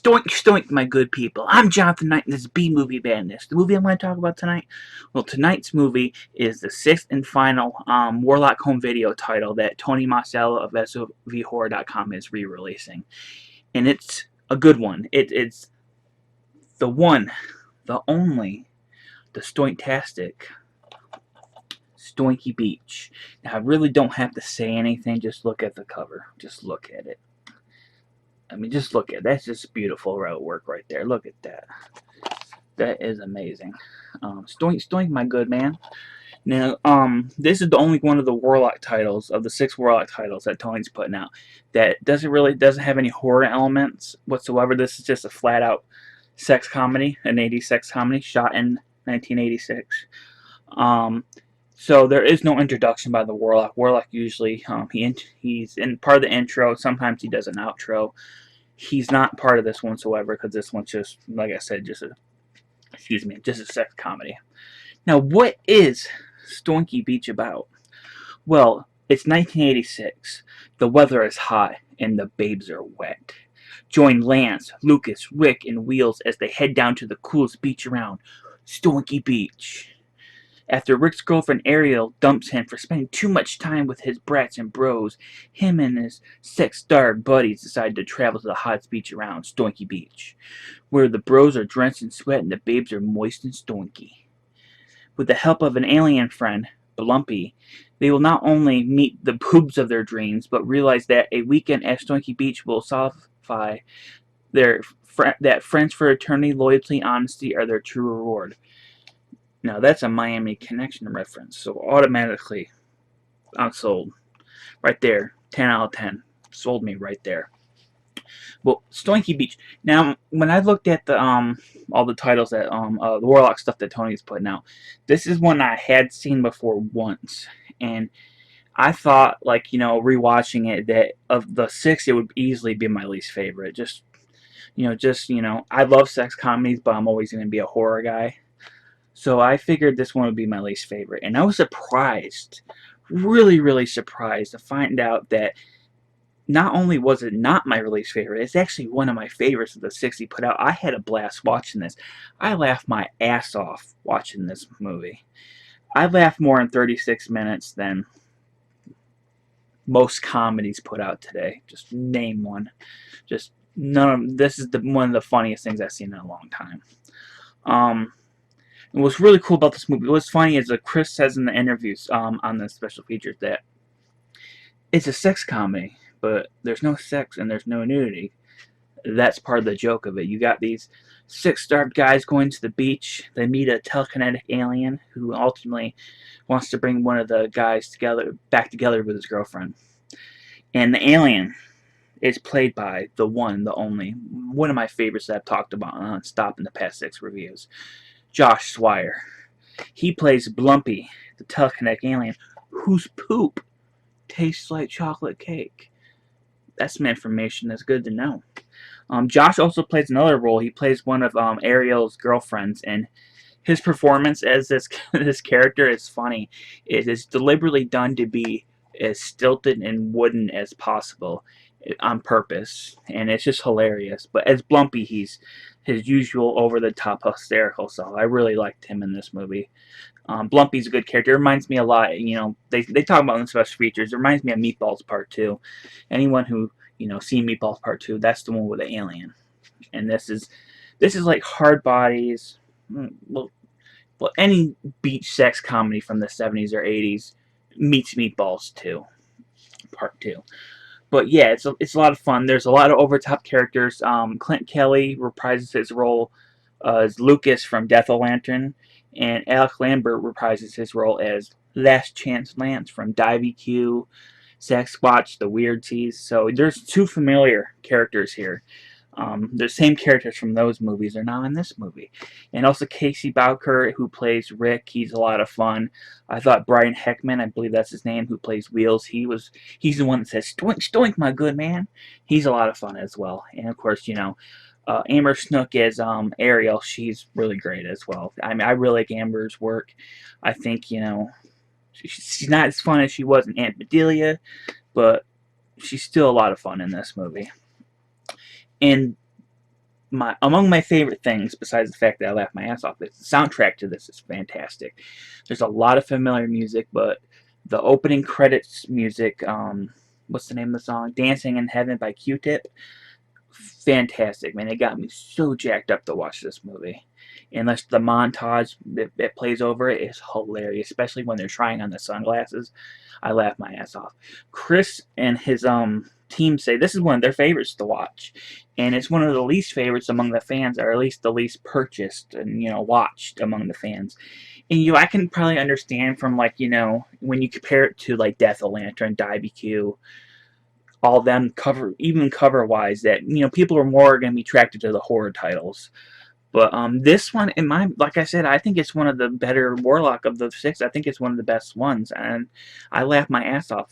Stoink, stoink, my good people. I'm Jonathan Knight, and this is B-Movie Madness. The movie I'm going to talk about tonight? Well, tonight's movie is the sixth and final Warlock home video title that Tony Mostello of SOVHorror.com is re-releasing. And it's a good one. It's the one, the only, the Stoinktastic Stoinky Beach. Now, I really don't have to say anything. Just look at the cover. Just look at it. I mean, just look at it. That's just beautiful artwork right there. Look at that. That is amazing. Stoink, stoink, my good man. Now, this is the only one of the Warlock titles, of the 6 Warlock titles that Tony's putting out, that doesn't have any horror elements whatsoever. This is just a flat out sex comedy, an 80s sex comedy shot in 1986. So there is no introduction by the Warlock. Warlock usually, he's in part of the intro. Sometimes he does an outro. He's not part of this one whatsoever, because this one's just, like I said, just a sex comedy. Now, what is Stoinky Beach about? Well, it's 1986. The weather is hot and the babes are wet. Join Lance, Lucas, Rick, and Wheels as they head down to the coolest beach around, Stoinky Beach. After Rick's girlfriend Ariel dumps him for spending too much time with his brats and bros, him and his sex-starved buddies decide to travel to the hottest beach around, Stoinky Beach, where the bros are drenched in sweat and the babes are moist and stoinky. With the help of an alien friend, Blumpy, they will not only meet the boobs of their dreams, but realize that a weekend at Stoinky Beach will solidify that friends for eternity, loyalty, and honesty are their true reward. Now, that's a Miami Connection reference, so automatically, I'm sold. Right there, 10 out of 10. Sold me right there. Well, Stoinky Beach. Now, when I looked at the all the titles that the Warlock stuff that Tony's putting out, this is one I had seen before once, and I thought, like, rewatching it, that of the 6, it would easily be my least favorite. I love sex comedies, but I'm always going to be a horror guy. So I figured this one would be my least favorite. And I was surprised, really, really surprised to find out that not only was it not my least favorite, it's actually one of my favorites of the 6 he put out. I had a blast watching this. I laughed my ass off watching this movie. I laughed more in 36 minutes than most comedies put out today. Just name one. Just none of this is one of the funniest things I've seen in a long time. And what's really cool about this movie, what's funny is that Chris says in the interviews on the special features that it's a sex comedy, but there's no sex and there's no nudity. That's part of the joke of it. You got these 6 starved guys going to the beach. They meet a telekinetic alien who ultimately wants to bring one of the guys back together with his girlfriend. And the alien is played by the one, the only, one of my favorites that I've talked about non-stop in the past 6 reviews, Josh Swire. He plays Blumpy, the telekinetic alien, whose poop tastes like chocolate cake. That's some information that's good to know. Josh also plays another role. He plays one of Ariel's girlfriends, and his performance as this character is funny. It is deliberately done to be as stilted and wooden as possible on purpose, and it's just hilarious. But as Blumpy, he's his usual over-the-top hysterical self. I really liked him in this movie. Blumpy's a good character. It reminds me a lot, they talk about in the special features. It reminds me of Meatballs Part 2. Anyone who, seen Meatballs Part 2, that's the one with the alien. And this is like Hard Bodies, well, any beach sex comedy from the 70s or 80s meets Meatballs 2, Part 2. But yeah, it's a lot of fun. There's a lot of over-top characters. Clint Kelly reprises his role as Lucas from Death o' Lantern, and Alec Lambert reprises his role as Last Chance Lance from Divey-Q, Sasquatch, The Weirdsies. So there's 2 familiar characters here. The same characters from those movies are now in this movie. And also Casey Bowker, who plays Rick, he's a lot of fun. I thought Brian Heckman, I believe that's his name, who plays Wheels, he's the one that says, "Stoink, stoink, my good man." He's a lot of fun as well. And of course, Amber Snook as Ariel, she's really great as well. I mean, I really like Amber's work. I think, she's not as fun as she was in Aunt Bedelia, but she's still a lot of fun in this movie. And among my favorite things, besides the fact that I laughed my ass off, is the soundtrack to this is fantastic. There's a lot of familiar music, but the opening credits music, what's the name of the song? "Dancing in Heaven" by Q-Tip. Fantastic, man. It got me so jacked up to watch this movie. And the montage that plays over it is hilarious, especially when they're trying on the sunglasses. I laugh my ass off. Chris and his team say this is one of their favorites to watch, and it's one of the least favorites among the fans, or at least the least purchased and watched among the fans. And I can probably understand from when you compare it to like Death of Lantern, DBQ, all them cover wise, that people are more going to be attracted to the horror titles. But this one, like I said, I think it's one of the better Warlock of the six. I think it's one of the best ones, and I laughed my ass off.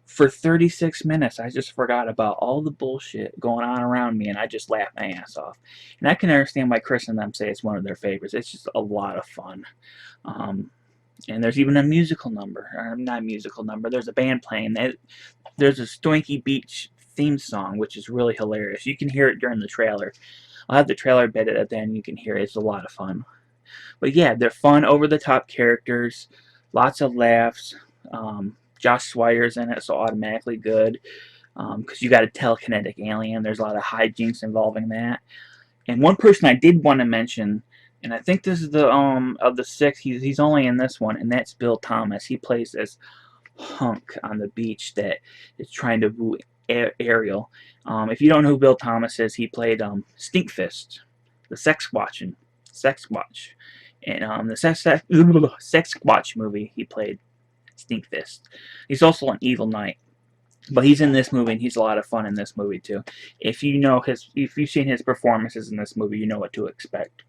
For 36 minutes, I just forgot about all the bullshit going on around me, and I just laughed my ass off. And I can understand why Chris and them say it's one of their favorites. It's just a lot of fun. And there's even a musical number, or not a musical number. There's a band playing. There's a Stoinky Beach theme song, which is really hilarious. You can hear it during the trailer. I'll have the trailer bit at the end. You can hear it. It's a lot of fun. But yeah, they're fun, over-the-top characters. Lots of laughs. Josh Swire's in it, so automatically good. Because you got a telekinetic alien. There's a lot of hijinks involving that. And one person I did want to mention, and I think this is the of the six, he's only in this one, and that's Bill Thomas. He plays this hunk on the beach that is trying to woo Ariel. If you don't know who Bill Thomas is, he played Stinkfist, the Sex Squatch, and the Sex Squatch movie. He played Stinkfist. He's also an Evil Knight. But he's in this movie, and he's a lot of fun in this movie too. If you've seen his performances in this movie, you know what to expect.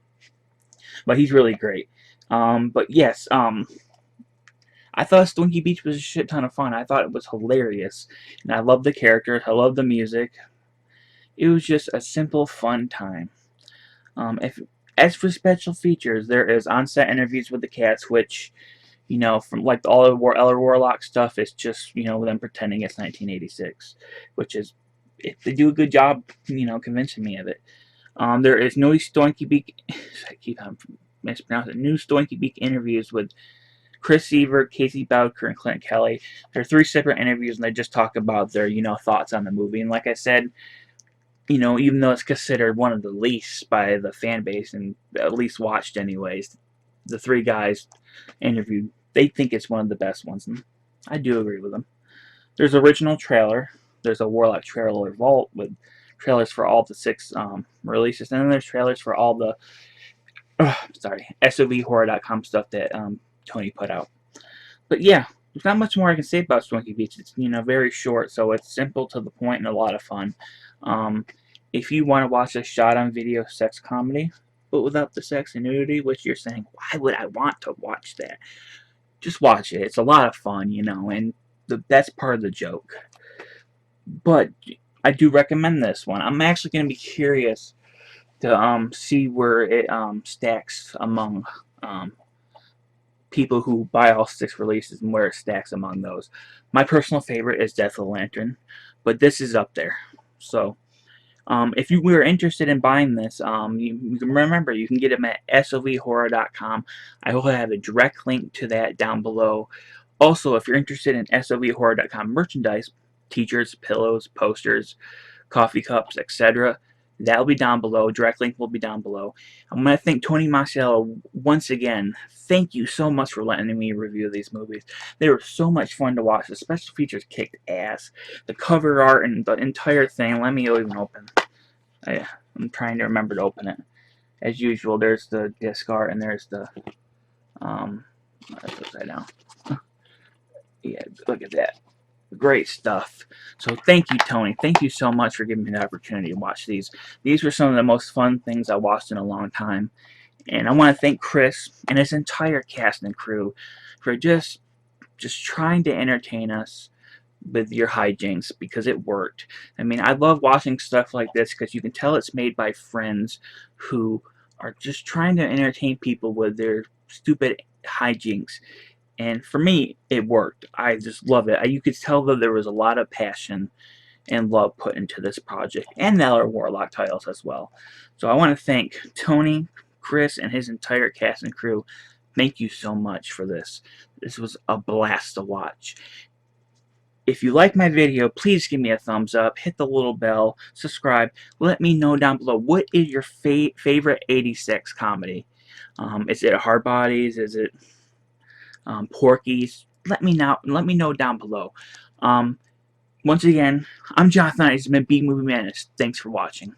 But he's really great. But yes, I thought Stoinky Beach was a shit ton of fun. I thought it was hilarious, and I love the characters. I love the music. It was just a simple, fun time. As for special features, there is on-set interviews with the cast, which, from like all the other Warlock stuff, it's just them pretending it's 1986, which is, if they do a good job, convincing me of it. There is no Stoinky Beach. I keep on mispronouncing it. New Stoinky Beach interviews with Chris Seaver, Casey Bowker, and Clint Kelly. They're three separate interviews, and they just talk about their thoughts on the movie. And like I said, even though it's considered one of the least by the fan base and at least watched anyways, the three guys interviewed, they think it's one of the best ones, and I do agree with them. There's original trailer. There's a Warlock trailer vault with trailers for all the six releases, and then there's trailers for all the SOVhorror.com stuff that Tony put out. But yeah, there's not much more I can say about Stoinky Beach. It's very short, so it's simple to the point and a lot of fun. If you want to watch a shot-on-video sex comedy, but without the sex and nudity, which you're saying, why would I want to watch that? Just watch it. It's a lot of fun, and that's part of the joke. But I do recommend this one. I'm actually going to be curious to see where it stacks among people who buy all six releases and where it stacks among those. My personal favorite is Death of the Lantern, but this is up there. So if you were interested in buying this, you can remember you can get them at SOVhorror.com. I will have a direct link to that down below. Also, if you're interested in SOVhorror.com merchandise, t-shirts, pillows, posters, coffee cups, etc., that will be down below. Direct link will be down below. I'm going to thank Tony Masiello once again. Thank you so much for letting me review these movies. They were so much fun to watch. The special features kicked ass. The cover art and the entire thing. Let me even open. I'm trying to remember to open it. As usual, there's the disc art and there's the that's upside down. Yeah, look at that. Great stuff. So thank you, Tony. Thank you so much for giving me the opportunity to watch these. These were some of the most fun things I watched in a long time. And I want to thank Chris and his entire cast and crew for just trying to entertain us with your hijinks, because it worked. I mean, I love watching stuff like this because you can tell it's made by friends who are just trying to entertain people with their stupid hijinks. And for me, it worked. I just love it. You could tell that there was a lot of passion and love put into this project, and the other Warlock titles as well. So I want to thank Tony, Chris, and his entire cast and crew. Thank you so much for this. This was a blast to watch. If you like my video, please give me a thumbs up, hit the little bell, subscribe. Let me know down below, what is your favorite 86 comedy? Is it Hard Bodies? Is it Porky's? Let me know down below. Once again, I'm Jonathan. It's been B Movie Madness. Thanks for watching.